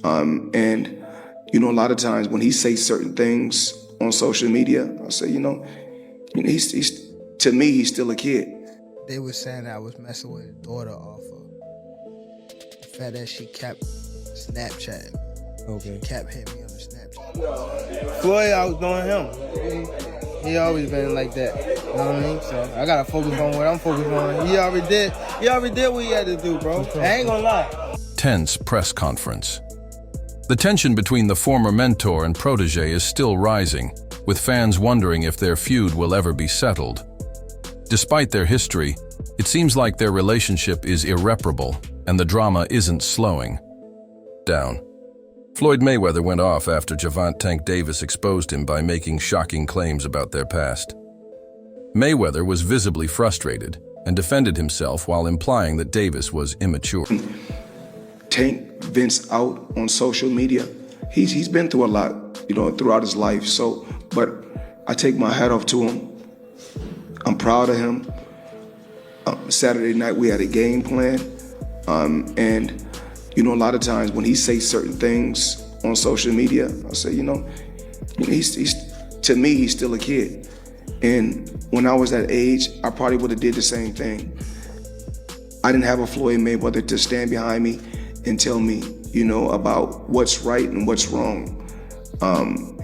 And, you know, a lot of times when he says certain things on social media, I say, he's to me, he's still a kid. They were saying I was messing with his daughter off of the fact that she kept Snapchatting. Okay. She kept hitting me on the Snapchat. Floyd, I was doing him. He always been like that. You know what I mean? So I gotta focus on what I'm focused on. He already did what he had to do, bro. I ain't gonna lie. Tense press conference. The tension between the former mentor and protege is still rising, with fans wondering if their feud will ever be settled. Despite their history, it seems like their relationship is irreparable, and the drama isn't slowing down. Floyd Mayweather went off after Gervonta Davis exposed him by making shocking claims about their past. Mayweather was visibly frustrated and defended himself while implying that Davis was immature. Tank vents out on social media. He's been through a lot, throughout his life. But I take my hat off to him. I'm proud of him. Saturday night we had a game plan, and a lot of times when he says certain things on social media, I say, he's to me he's still a kid. And when I was that age, I probably would have did the same thing. I didn't have a Floyd Mayweather to stand behind me and tell me, about what's right and what's wrong.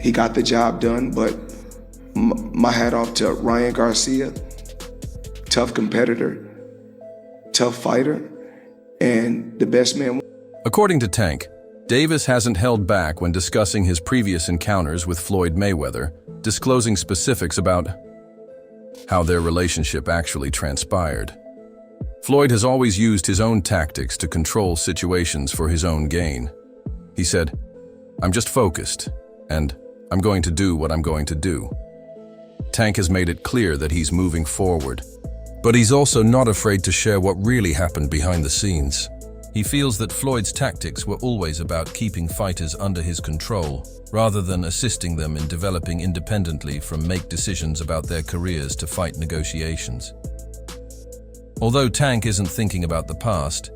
He got the job done, but my hat off to Ryan Garcia, tough competitor, tough fighter, and the best man. According to Tank, Davis hasn't held back when discussing his previous encounters with Floyd Mayweather, disclosing specifics about how their relationship actually transpired. Floyd has always used his own tactics to control situations for his own gain. He said, "I'm just focused, and I'm going to do what I'm going to do." Tank has made it clear that he's moving forward, but he's also not afraid to share what really happened behind the scenes. He feels that Floyd's tactics were always about keeping fighters under his control, rather than assisting them in developing independently from make decisions about their careers to fight negotiations. Although Tank isn't thinking about the past,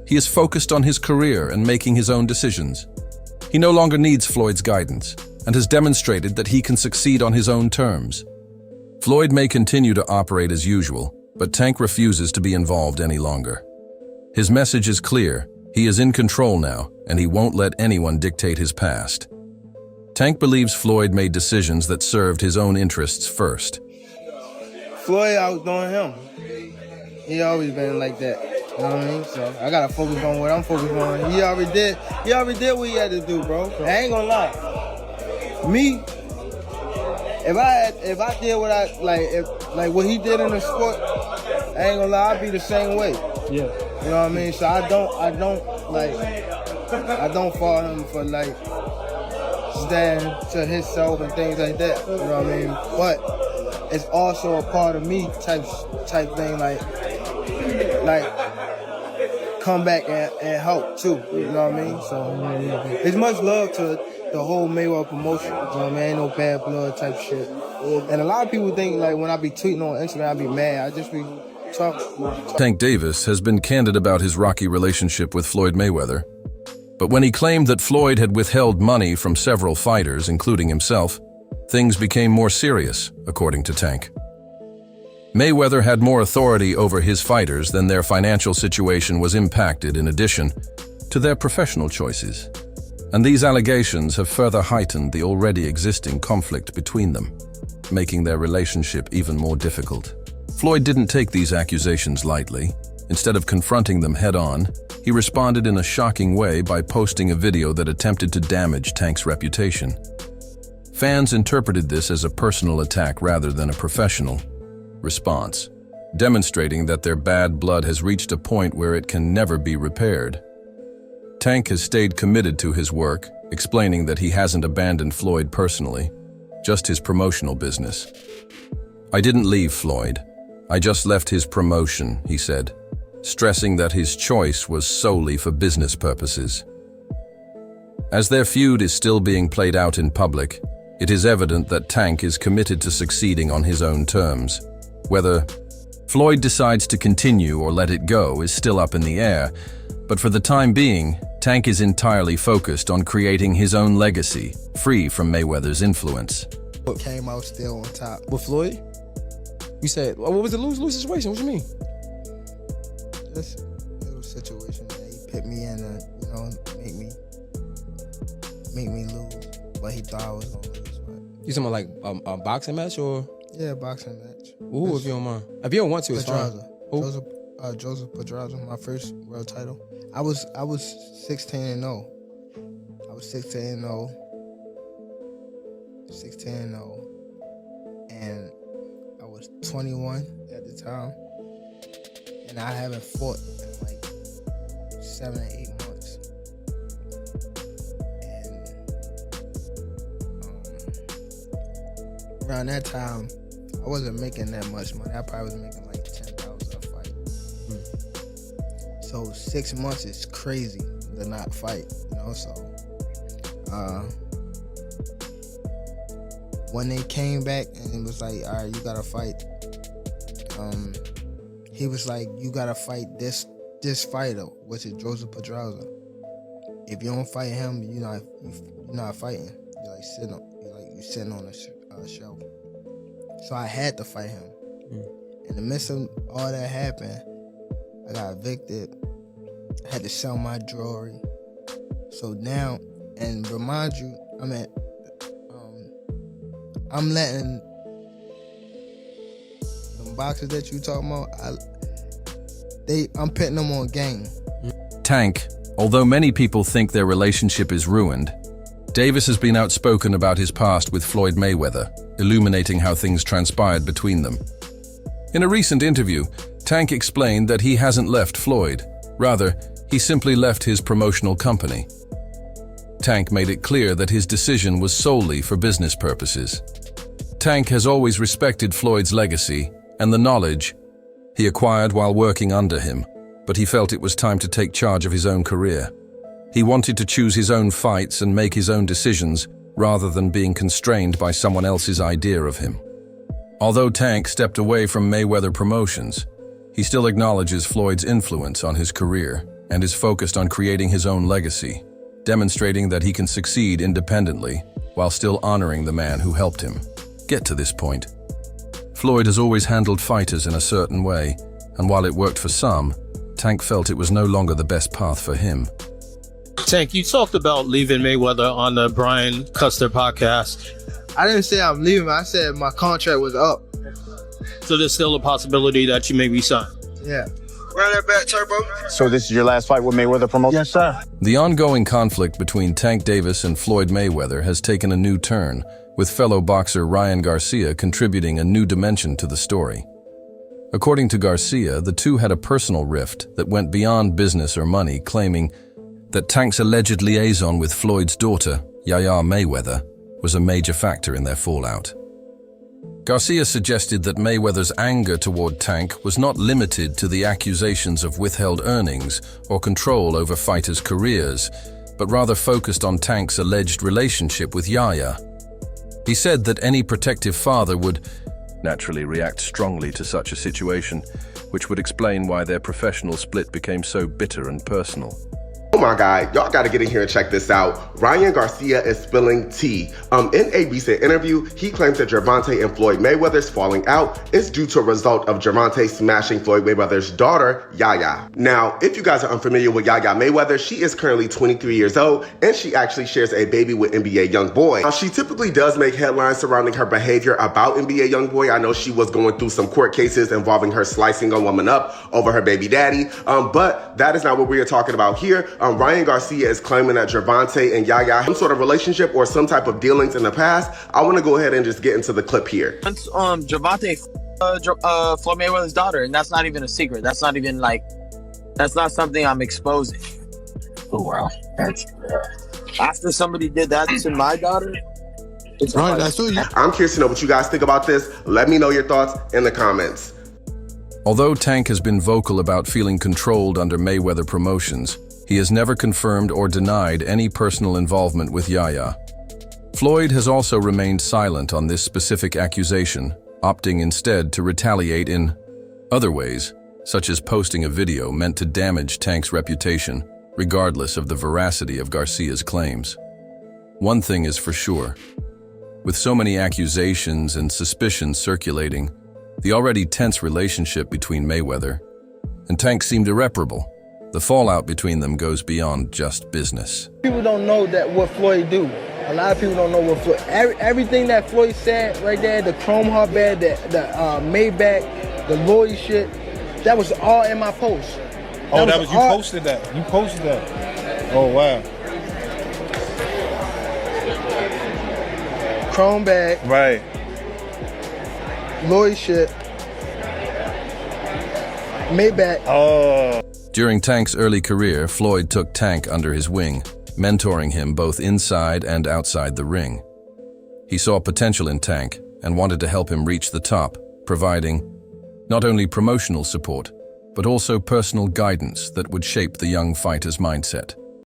he is focused on his career and making his own decisions. He no longer needs Floyd's guidance and has demonstrated that he can succeed on his own terms. Floyd may continue to operate as usual, but Tank refuses to be involved any longer. His message is clear: he is in control now, and he won't let anyone dictate his past. Tank believes Floyd made decisions that served his own interests first. Floyd, I was doing him. He always been like that. You know what I mean? So I gotta focus on what I'm focused on. He already did what he had to do, bro. I ain't gonna lie. Me, if I did what I like what he did in the sport, I ain't gonna lie, I'd be the same way. Yeah. You know what I mean? So I don't fault him for standing to himself and things like that. You know what I mean? But it's also a part of me type thing, like come back and help too. You know what I mean? So it's much love to the whole Mayweather promotion. You know what I mean? Ain't no bad blood type shit. And a lot of people think when I be tweeting on Instagram, I be mad. I just be talking. Tank Davis has been candid about his rocky relationship with Floyd Mayweather. But when he claimed that Floyd had withheld money from several fighters, including himself, things became more serious, according to Tank. Mayweather had more authority over his fighters than their financial situation was impacted, in addition to their professional choices. And these allegations have further heightened the already existing conflict between them, making their relationship even more difficult. Floyd didn't take these accusations lightly. Instead of confronting them head-on, he responded in a shocking way by posting a video that attempted to damage Tank's reputation. Fans interpreted this as a personal attack rather than a professional response, demonstrating that their bad blood has reached a point where it can never be repaired. Tank has stayed committed to his work, explaining that he hasn't abandoned Floyd personally, just his promotional business. "I didn't leave Floyd. I just left his promotion," he said, stressing that his choice was solely for business purposes. As their feud is still being played out in public, it is evident that Tank is committed to succeeding on his own terms. Whether Floyd decides to continue or let it go is still up in the air, but for the time being, Tank is entirely focused on creating his own legacy, free from Mayweather's influence. Came out still on top. With Floyd? You said, what was the lose-lose situation? What you mean? This little situation that he put me in, make me lose. But he thought I was gonna lose. But You talking about like a boxing match or? yeah, boxing match. Ooh, if you don't mind. If you don't want to, it's fine. Pedraza. Who? Joseph Pedraza, my first world title. I was 16-0. I was 16-0. 16-0. And I was 21 at the time. And I haven't fought in like 7 or 8 months. And around that time, I wasn't making that much money. I probably was making like 10,000 a fight. So 6 months is crazy to not fight, So when they came back and it was like, all right, you gotta fight. He was like, you gotta fight this fighter, which is Joseph Pedraza. If you don't fight him, you're not fighting. You're sitting on a shelf. So I had to fight him. In the midst of all that happened, I got evicted. I had to sell my jewelry. So now, and remind you, I'm letting them boxers that you talking about, I'm putting them on game. Tank, although many people think their relationship is ruined, Davis has been outspoken about his past with Floyd Mayweather, illuminating how things transpired between them. In a recent interview, Tank explained that he hasn't left Floyd. Rather, he simply left his promotional company. Tank made it clear that his decision was solely for business purposes. Tank has always respected Floyd's legacy and the knowledge he acquired while working under him, but he felt it was time to take charge of his own career. He wanted to choose his own fights and make his own decisions rather than being constrained by someone else's idea of him. Although Tank stepped away from Mayweather Promotions, he still acknowledges Floyd's influence on his career and is focused on creating his own legacy, demonstrating that he can succeed independently while still honoring the man who helped him get to this point. Floyd has always handled fighters in a certain way, and while it worked for some, Tank felt it was no longer the best path for him. Tank, you talked about leaving Mayweather on the Brian Custer podcast. I didn't say I'm leaving. I said my contract was up. So there's still a possibility that you may resign. Yeah. Run that back, Turbo. So this is your last fight with Mayweather Promotions? Yes, sir. The ongoing conflict between Tank Davis and Floyd Mayweather has taken a new turn, with fellow boxer Ryan Garcia contributing a new dimension to the story. According to Garcia, the two had a personal rift that went beyond business or money, claiming that Tank's alleged liaison with Floyd's daughter, Yaya Mayweather, was a major factor in their fallout. Garcia suggested that Mayweather's anger toward Tank was not limited to the accusations of withheld earnings or control over fighters' careers, but rather focused on Tank's alleged relationship with Yaya. He said that any protective father would naturally react strongly to such a situation, which would explain why their professional split became so bitter and personal. Oh my God, y'all gotta get in here and check this out. Ryan Garcia is spilling tea. In a recent interview, he claims that Gervonta and Floyd Mayweather's falling out is due to a result of Gervonta smashing Floyd Mayweather's daughter, Yaya. Now, if you guys are unfamiliar with Yaya Mayweather, she is currently 23 years old, and she actually shares a baby with NBA YoungBoy. Now, she typically does make headlines surrounding her behavior about NBA YoungBoy. I know she was going through some court cases involving her slicing a woman up over her baby daddy, but that is not what we are talking about here. Ryan Garcia is claiming that Gervonta and Yaya have some sort of relationship or some type of dealings in the past. I want to go ahead and just get into the clip here. Gervonta, Floyd Mayweather's daughter, and that's not even a secret. That's not even that's not something I'm exposing. Oh wow! After somebody did that to my daughter, it's Right, that's what you. I'm curious to know what you guys think about this. Let me know your thoughts in the comments. Although Tank has been vocal about feeling controlled under Mayweather Promotions, he has never confirmed or denied any personal involvement with Yaya. Floyd has also remained silent on this specific accusation, opting instead to retaliate in other ways, such as posting a video meant to damage Tank's reputation regardless of the veracity of Garcia's claims. One thing is for sure. With so many accusations and suspicions circulating, the already tense relationship between Mayweather and Tank seemed irreparable. The fallout between them goes beyond just business. People don't know that what Floyd do. A lot of people don't know what Floyd. Everything that Floyd said right there, the chrome heart bed, the Maybach, the Lloyd shit, that was all in my post. That was you posted that. You posted that. Oh wow. Chrome bag. Right. Lloyd shit. Maybach. Oh. During Tank's early career, Floyd took Tank under his wing, mentoring him both inside and outside the ring. He saw potential in Tank and wanted to help him reach the top, providing not only promotional support, but also personal guidance that would shape the young fighter's mindset.